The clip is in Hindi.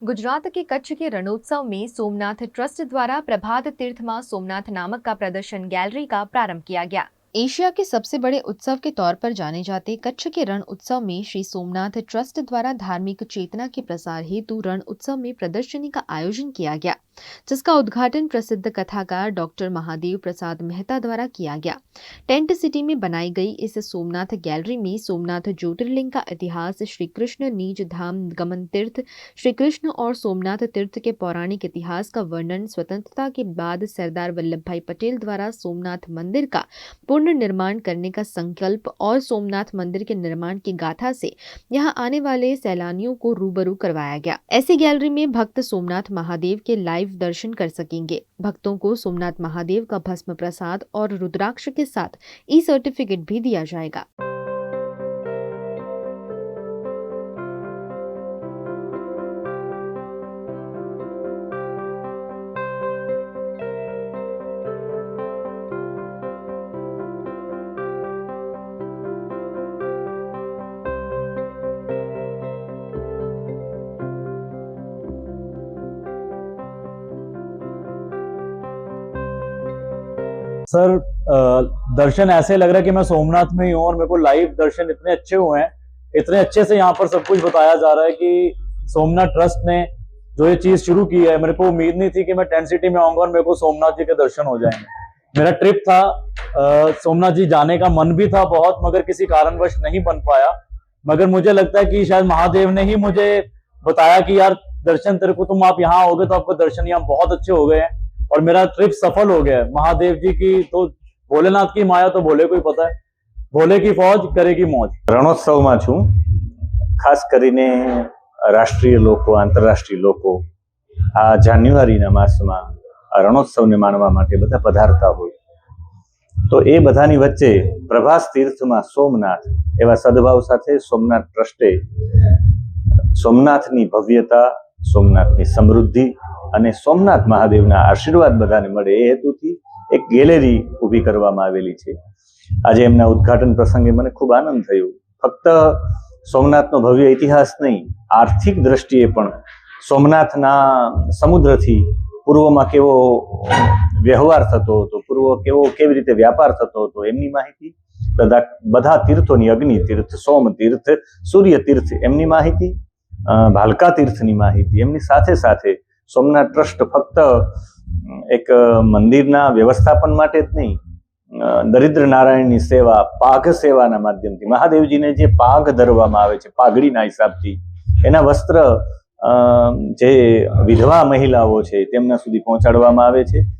गुजरात के कच्छ के रणोत्सव में सोमनाथ ट्रस्ट द्वारा प्रभात तीर्थ मां सोमनाथ नामक का प्रदर्शन गैलरी का प्रारंभ किया गया। एशिया के सबसे बड़े उत्सव के तौर पर जाने जाते कच्छ के रण उत्सव में श्री सोमनाथ ट्रस्ट द्वारा धार्मिक चेतना के प्रसार हेतु रण उत्सव में प्रदर्शनी का आयोजन किया गया, जिसका उद्घाटन प्रसिद्ध कथाकार डॉक्टर महादेव प्रसाद मेहता द्वारा किया गया। टेंट सिटी में बनाई गई इस सोमनाथ गैलरी में सोमनाथ ज्योतिर्लिंग का इतिहास, श्री कृष्ण निज धाम गमन तीर्थ, श्री कृष्ण और सोमनाथ तीर्थ के पौराणिक इतिहास का वर्णन, स्वतंत्रता के बाद सरदार वल्लभ भाई पटेल द्वारा सोमनाथ मंदिर का पुनर्निर्माण करने का संकल्प और सोमनाथ मंदिर के निर्माण की गाथा से यहां आने वाले सैलानियों को रूबरू करवाया गया। ऐसी गैलरी में भक्त सोमनाथ महादेव के लाइव दर्शन कर सकेंगे। भक्तों को सोमनाथ महादेव का भस्म प्रसाद और रुद्राक्ष के साथ ई सर्टिफिकेट भी दिया जाएगा। सर दर्शन ऐसे लग रहा है कि मैं सोमनाथ में ही हूँ और मेरे को लाइव दर्शन इतने अच्छे हुए हैं, इतने अच्छे से यहाँ पर सब कुछ बताया जा रहा है कि सोमनाथ ट्रस्ट ने जो ये चीज शुरू की है, मेरे को उम्मीद नहीं थी कि मैं टेंट सिटी में आऊंगा और मेरे को सोमनाथ जी के दर्शन हो जाएंगे। मेरा ट्रिप था, सोमनाथ जी जाने का मन भी था बहुत, मगर किसी कारणवश नहीं बन पाया। मगर मुझे लगता है कि शायद महादेव ने ही मुझे बताया कि यार दर्शन तेरे को, तुम आप यहाँ आओगे तो आपको दर्शन यहाँ बहुत अच्छे हो गए हैं और मेरा ट्रिप सफल हो गया है। महादेव जी की तो, भोलेनाथ की माया तो भोले को ही पता है, भोले की फौज करेगी मौज। રણોત્સવમાં છું, ખાસ કરીને રાષ્ટ્રીય લોકો, આંતરરાષ્ટ્રીય લોકો આ જાન્યુઆરીના માસમાં આ રણોત્સવને માણવા માટે બધા પધારતા હોય, તો એ બધાની વચ્ચે પ્રભાસ તીર્થમાં સોમનાથ એવા સદભાવ સાથે સોમનાથ ટ્રસ્ટે સોમનાથની ભવ્યતા, સોમનાથની સમૃદ્ધિ અને સોમનાથ મહાદેવના આશીર્વાદ બધાને મળે એ હેતુથી એક ગેલેરી ઊભી કરવામાં આવેલી છે। આજે એમના ઉદ્ઘાટન પ્રસંગે મને ખૂબ આનંદ થયો। ફક્ત સોમનાથનો ભવ્ય ઇતિહાસ નહીં, આર્થિક દ્રષ્ટિએ પણ સોમનાથના સમુદ્રથી પૂર્વમાં કેવો વ્યવહાર થતો હતો, કેવી રીતે વ્યાપાર થતો હતો એમની માહિતી, બધા તીર્થોની, અગ્નિ તીર્થ, સોમ તીર્થ, સૂર્ય તીર્થ એમની માહિતી, ભાલકા તીર્થની માહિતી, એમની સાથે સાથે સોમનાથ ટ્રસ્ટ ફક્ત એક મંદિરના વ્યવસ્થાપન માટે જ નહીં, દરિદ્ર નારાયણની સેવા, પાઘ સેવાના માધ્યમથી મહાદેવજીને જે પાઘ ધરવામાં આવે છે પાઘડીના હિસાબથી, એના વસ્ત્ર જે વિધવા મહિલાઓ છે તેમના સુધી પહોંચાડવામાં આવે છે।